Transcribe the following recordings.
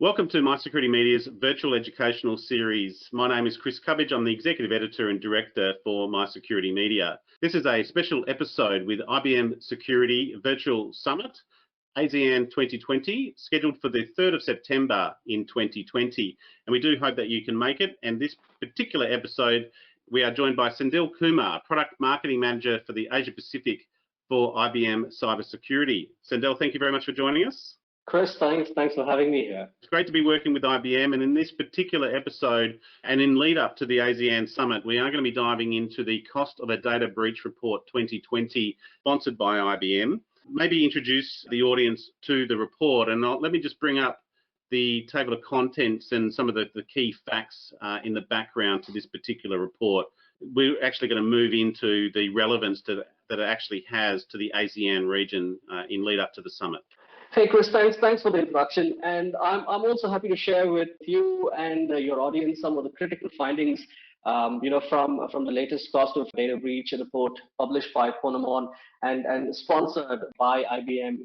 Welcome to My Security Media's virtual educational series. My name is Chris Cubbage. I'm the Executive Editor and Director for My Security Media. This is a special episode with IBM Security Virtual Summit, ASEAN 2020, scheduled for the 3rd of September in 2020. And we do hope that you can make it. And this particular episode, we are joined by Sendil Kumar, Product Marketing Manager for the Asia Pacific for IBM Cyber Security. Sendil, thank you very much for joining us. Chris, thanks for having me here. It's great to be working with IBM, and in this particular episode and in lead up to the ASEAN Summit, we are going to be diving into the Cost of a Data Breach Report 2020, sponsored by IBM. Maybe introduce the audience to the report, and let me just bring up the table of contents and some of the key facts in the background to this particular report. We're actually going to move into the relevance that it actually has to the ASEAN region in lead up to the summit. Hey, Chris, thanks for the introduction. And I'm also happy to share with you and your audience some of the critical findings, from the latest Cost of Data Breach report published by Ponemon and sponsored by IBM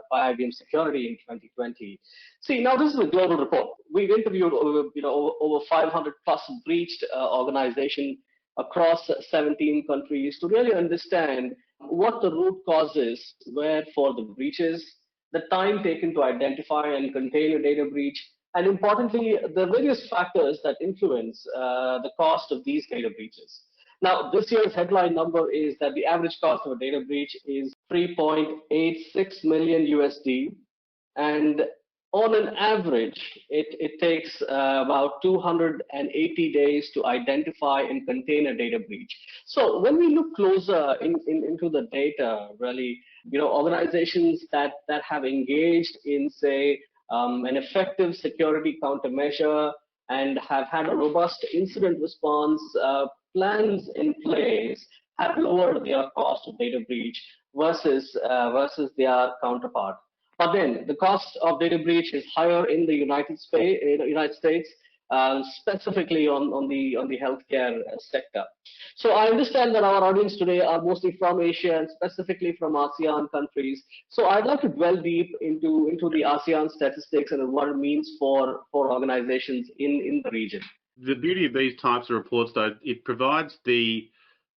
by IBM Security in 2020. See, now this is a global report. We've interviewed over 500 plus breached organizations across 17 countries to really understand what the root causes were for the breaches, the time taken to identify and contain a data breach, and importantly, the various factors that influence the cost of these data breaches. Now, this year's headline number is that the average cost of a data breach is 3.86 million USD, and on an average, it takes about 280 days to identify and contain a data breach. So when we look closer into the data, really, organizations that have engaged in, say, an effective security countermeasure and have had a robust incident response plans in place have lowered their cost of data breach versus their counterpart. But then the cost of data breach is higher in the United States, specifically on the healthcare sector. So I understand that our audience today are mostly from Asia and specifically from ASEAN countries. So I'd like to dwell deep into the ASEAN statistics and what it means for organizations in the region. The beauty of these types of reports, though, it provides the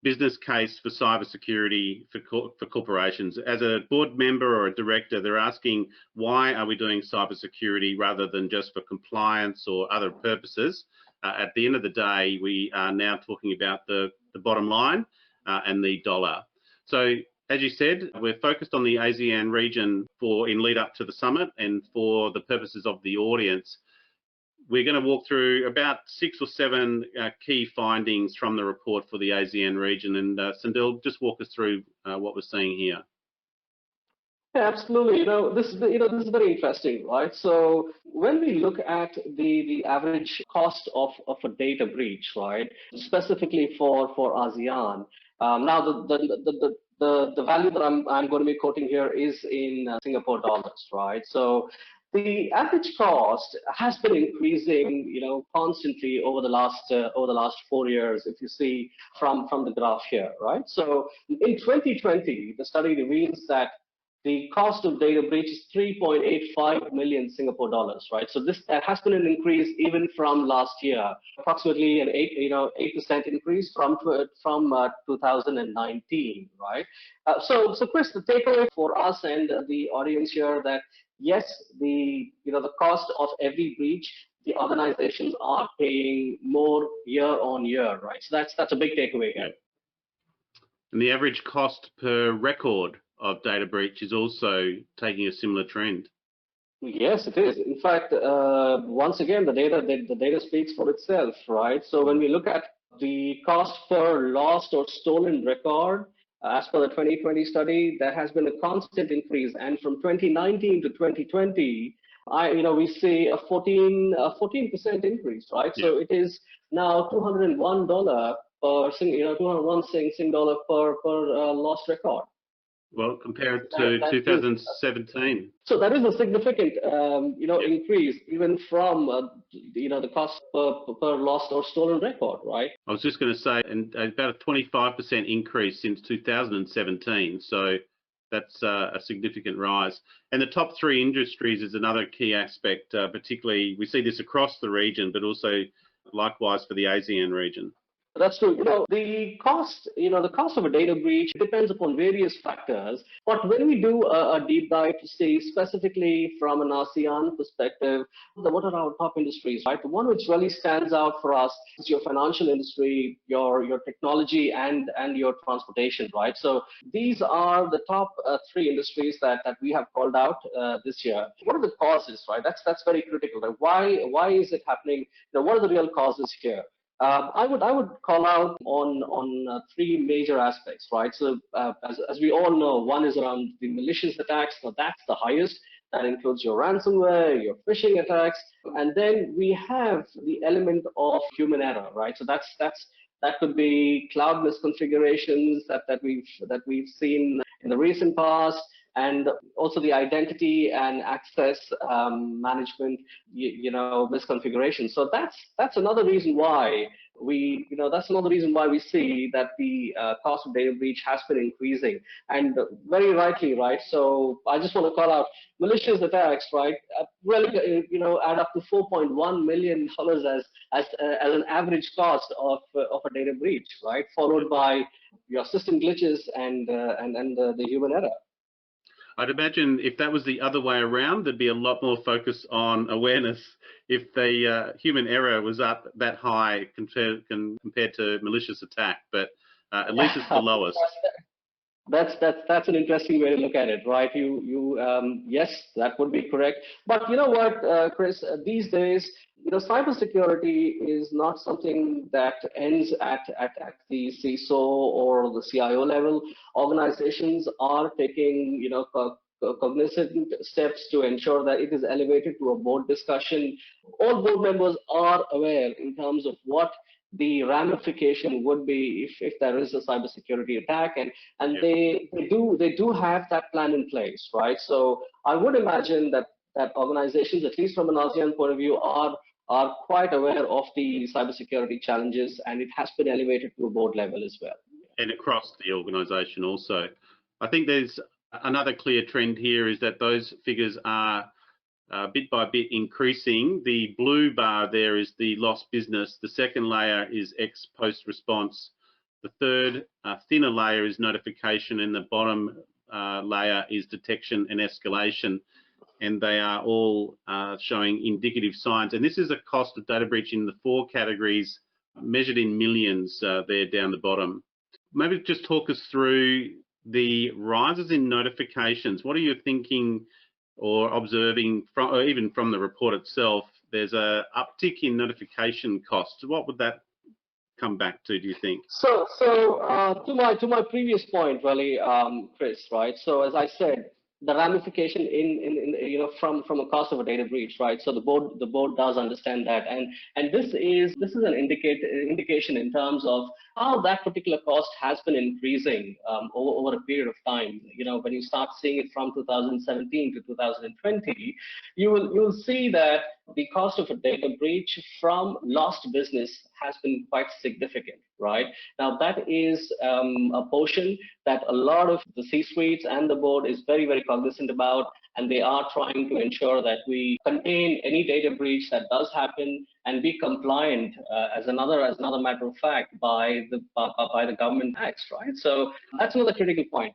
business case for cybersecurity for corporations. As a board member or a director, they're asking, why are we doing cybersecurity rather than just for compliance or other purposes? At the end of the day, we are now talking about the bottom line and the dollar. So, as you said, we're focused on the ASEAN region in lead up to the summit, and for the purposes of the audience, we're going to walk through about 6 or 7 key findings from the report for the ASEAN region. And Sendil, just walk us through what we're seeing here. Yeah, absolutely. This is very interesting, right? So when we look at the average cost of a data breach, right, specifically for ASEAN, now the value that I'm going to be quoting here is in Singapore dollars, right? So the average cost has been increasing, constantly over the last 4 years, if you see from the graph here, right? So in 2020, the study reveals that the cost of data breach is 3.85 million Singapore dollars, right? So that has been an increase even from last year, approximately an 8% increase from 2019, right? So Chris, the takeaway for us and the audience here that yes, the cost of every breach, the organizations are paying more year on year, right? So that's a big takeaway here. And the average cost per record of data breach is also taking a similar trend. Yes, it is. In fact, once again, the data speaks for itself, right? So when we look at the cost per lost or stolen record, as per the 2020 study, there has been a constant increase, and from 2019 to 2020, we see a 14% increase, right? Yeah. So it is now $201 per Sing dollar per lost record. Well, compared to 2017. So that is a significant, increase even from, the cost per lost or stolen record, right? I was just going to say, and about a 25% increase since 2017. So That's a significant rise. And the top three industries is another key aspect, particularly we see this across the region, but also likewise for the ASEAN region. That's true. The cost of a data breach depends upon various factors. But when we do a deep dive to see specifically from an ASEAN perspective, what are our top industries, right? The one which really stands out for us is your financial industry, your technology, and your transportation, right? So these are the top three industries that we have called out this year. What are the causes, right? That's very critical. Right? Why is it happening? What are the real causes here? I would call out on three major aspects, right? So as we all know, one is around the malicious attacks. So that's the highest. That includes your ransomware, your phishing attacks, and then we have the element of human error, right? So that could be cloud misconfigurations that we've seen in the recent past, and also the identity and access management, misconfiguration. So that's another reason why we see that the cost of data breach has been increasing, and very rightly, right? So I just want to call out malicious attacks, right? Really, add up to $4.1 million as an average cost of a data breach, right? Followed by your system glitches and the human error. I'd imagine if that was the other way around, there'd be a lot more focus on awareness if the human error was up that high compared to malicious attack. But at least it's the lowest. That's an interesting way to look at it, right? Yes, that would be correct. But you know what, Chris? These days, cybersecurity is not something that ends at the CISO or the CIO level. Organizations are taking, cognizant steps to ensure that it is elevated to a board discussion. All board members are aware in terms of what the ramification would be if there is a cybersecurity attack, and they do have that plan in place, right? So I would imagine that organizations, at least from an ASEAN point of view, are quite aware of the cybersecurity challenges, and it has been elevated to a board level as well. And across the organization also. I think there's another clear trend here is that those figures are bit by bit increasing. The blue bar there is the lost business. The second layer is ex-post response. The third thinner layer is notification, and the bottom layer is detection and escalation. And they are all showing indicative signs. And this is a cost of data breach in the four categories measured in millions there down the bottom. Maybe just talk us through the rises in notifications. What are you thinking or observing from, or even from the report itself? There's a uptick in notification costs. What would that come back to, do you think? So to my previous point, really, Chris, right? So as I said, the ramification in from a cost of a data breach, right? So the board does understand that, and this is an indication in terms of how that particular cost has been increasing over a period of time. When you start seeing it from 2017 to 2020, you will see that the cost of a data breach from lost business has been quite significant, right? Now that is a portion that a lot of the C-suites and the board is very, very cognizant about, and they are trying to ensure that we contain any data breach that does happen and be compliant as another matter of fact by the government acts, right? So that's another critical point.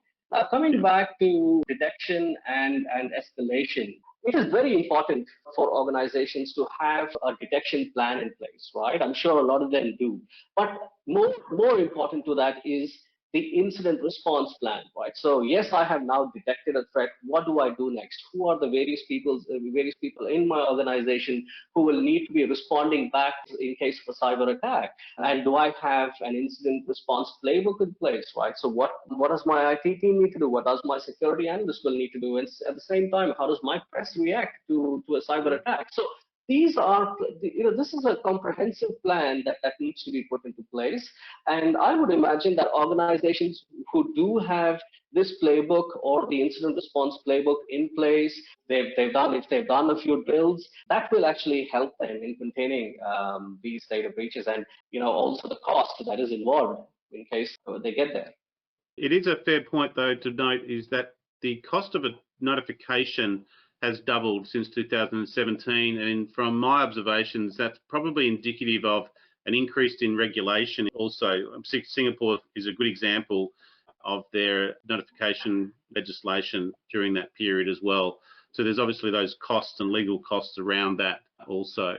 Coming back to detection and escalation, it is very important for organizations to have a detection plan in place, right? I'm sure a lot of them do. But more important to that is the incident response plan, right? So yes, I have now detected a threat. What do I do next? Who are the various people in my organization who will need to be responding back in case of a cyber attack? And do I have an incident response playbook in place, right? So what does my IT team need to do? What does my security analyst will need to do? And at the same time, how does my press react to a cyber attack? So these are, this is a comprehensive plan that needs to be put into place. And I would imagine that organizations who do have this playbook or the incident response playbook in place, if they've done a few drills, that will actually help them in containing these data breaches, and also the cost that is involved in case they get there. It is a fair point, though, to note is that the cost of a notification has doubled since 2017, and from my observations, that's probably indicative of an increase in regulation. Also, Singapore is a good example of their notification legislation during that period as well. So there's obviously those costs and legal costs around that also.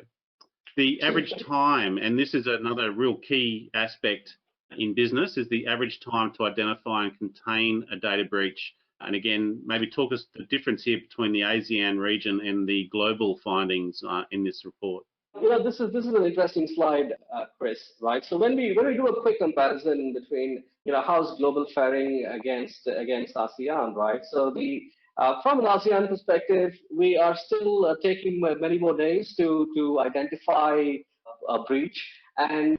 The average time, and this is another real key aspect in business, is the average time to identify and contain a data breach. And again, maybe talk us the difference here between the ASEAN region and the global findings in this report. This is an interesting slide, Chris. Right. So when we do a quick comparison between how's global faring against ASEAN, right? So from an ASEAN perspective, we are still taking many more days to identify a breach, and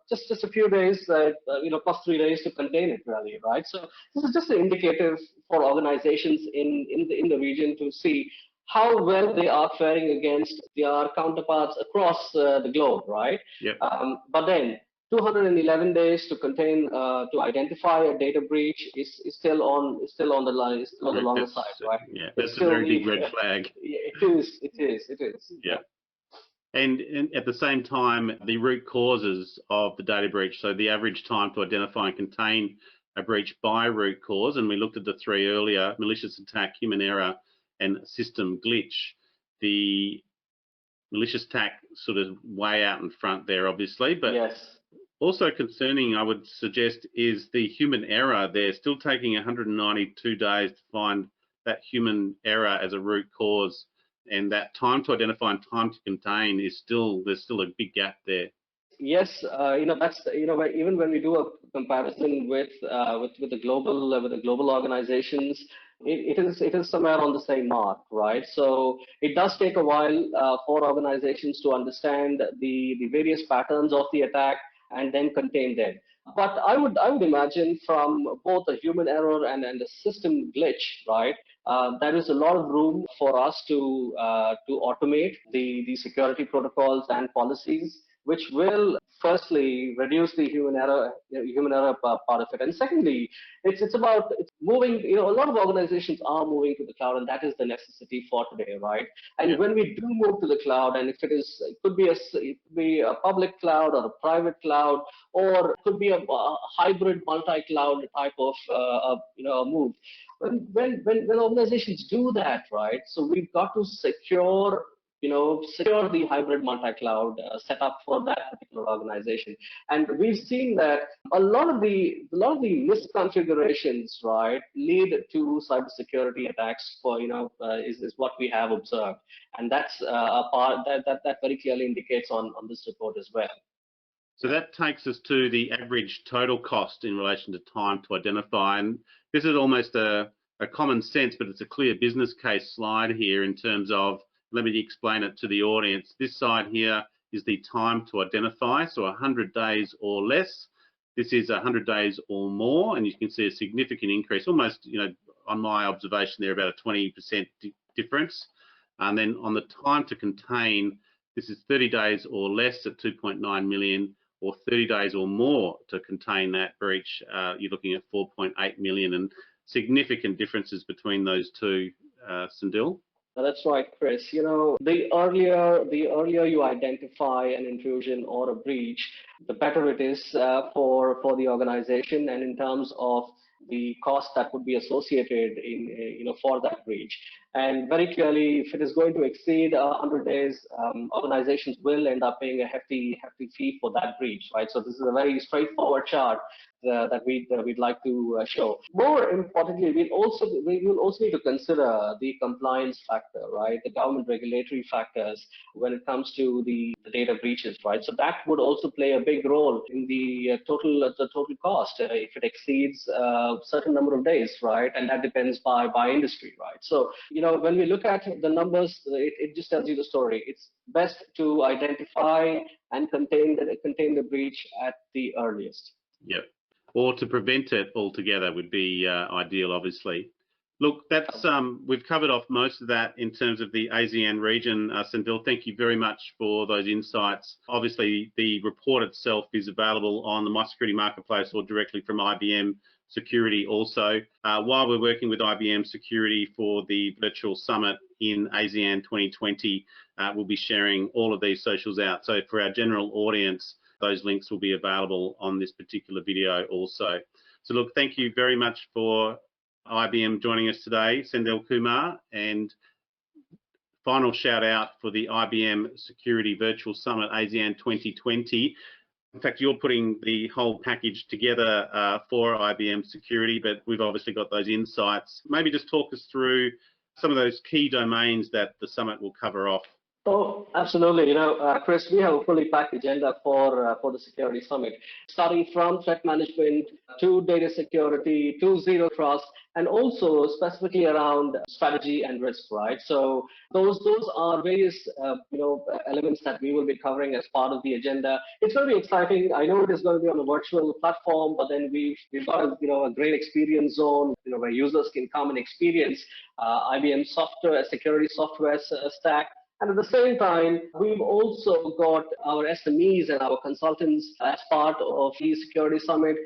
just a few days, plus 3 days to contain it, really, right? So this is just indicative for organizations in the region to see how well they are faring against their counterparts across the globe, right? Yep. But then 211 days to contain, to identify a data breach is still on the line, is still on the longer side, right? Yeah, that's a very big red flag. It is. Yeah. And at the same time, the root causes of the data breach, so the average time to identify and contain a breach by root cause, and we looked at the three earlier: malicious attack, human error, and system glitch. The malicious attack sort of way out in front there, obviously, but yes. Also concerning, I would suggest, is the human error. They're still taking 192 days to find that human error as a root cause, and that time to identify and time to contain there's still a big gap there. Yes, that's even when we do a comparison with the global organizations, it is somewhere on the same mark, right? So it does take a while for organizations to understand the various patterns of the attack and then contain them. But I would imagine from both a human error and a system glitch, right? There is a lot of room for us to automate the security protocols and policies, which will firstly reduce the human error part of it, and secondly, it's moving. A lot of organizations are moving to the cloud, and that is the necessity for today, right? And when we do move to the cloud, and if it could be a public cloud or a private cloud, or it could be a hybrid multi-cloud type of move. When organizations do that, right? So we've got to secure the hybrid multi-cloud setup for that particular organization. And we've seen that a lot of the misconfigurations, right, lead to cybersecurity attacks is what we have observed. And that's a part that very clearly indicates on this report as well. So that takes us to the average total cost in relation to time to identify. And this is almost a common sense, but it's a clear business case slide here in terms of, let me explain it to the audience. This side here is the time to identify, so 100 days or less. This is 100 days or more, and you can see a significant increase, almost, on my observation there, about a 20% difference. And then on the time to contain, this is 30 days or less at 2.9 million, or 30 days or more to contain that breach. You're looking at 4.8 million, and significant differences between those two, Sendil. That's right, Chris. The earlier you identify an intrusion or a breach, the better it is for the organization, and in terms of the cost that would be associated for that breach. And very clearly, if it is going to exceed 100 days, organizations will end up paying a hefty fee for that breach, right? So this is a very straightforward chart that we'd like to show. More importantly, we will also need to consider the compliance factor, right? The government regulatory factors when it comes to the data breaches, right? So that would also play a big role in the total cost if it exceeds a certain number of days, right? And that depends by industry, right? So when we look at the numbers, it just tells you the story. It's best to identify and contain the breach at the earliest. Yep. Or to prevent it altogether would be ideal, obviously. Look, that's we've covered off most of that in terms of the ASEAN region. Sendil, thank you very much for those insights. Obviously, the report itself is available on the My Security Marketplace or directly from IBM Security also. While we're working with IBM Security for the virtual summit in ASEAN 2020, we'll be sharing all of these socials out. So for our general audience, those links will be available on this particular video also. So look, thank you very much for IBM joining us today, Sendil Kumar, and final shout out for the IBM Security Virtual Summit ASEAN 2020. In fact, you're putting the whole package together for IBM Security, but we've obviously got those insights. Maybe just talk us through some of those key domains that the summit will cover off. Oh, absolutely. Chris, we have a fully packed agenda for the security summit, starting from threat management to data security to zero trust, and also specifically around strategy and risk, right? So those are various elements that we will be covering as part of the agenda. It's going to be exciting. I know it is going to be on a virtual platform, but then we've got a great experience zone, where users can come and experience IBM software, security software stack. And at the same time, we've also got our SMEs and our consultants as part of the Security Summit.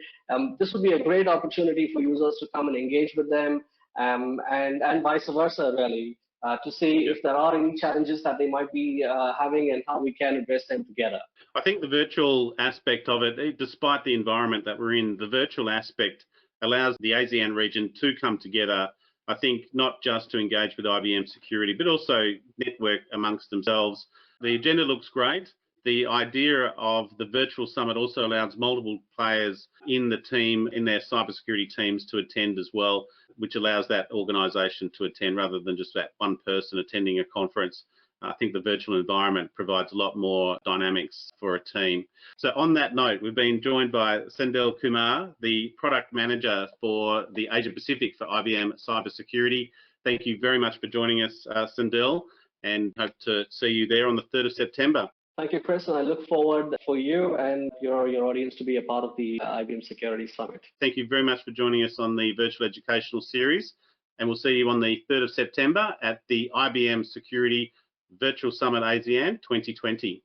This would be a great opportunity for users to come and engage with them, and vice versa, really, to see if there are any challenges that they might be having and how we can address them together. I think the virtual aspect of it, despite the environment that we're in, the virtual aspect allows the ASEAN region to come together, I think, not just to engage with IBM Security, but also network amongst themselves. The agenda looks great. The idea of the virtual summit also allows multiple players in the team, in their cybersecurity teams, to attend as well, which allows that organisation to attend rather than just that one person attending a conference. I think the virtual environment provides a lot more dynamics for a team. So on that note, we've been joined by Sendil Kumar, the product manager for the Asia Pacific for IBM Cyber Security. Thank you very much for joining us, Sendil, and hope to see you there on the 3rd of September. Thank you, Chris, and I look forward for you and your audience to be a part of the IBM Security Summit. Thank you very much for joining us on the virtual educational series, and we'll see you on the 3rd of September at the IBM Security Virtual Summit ASEAN 2020.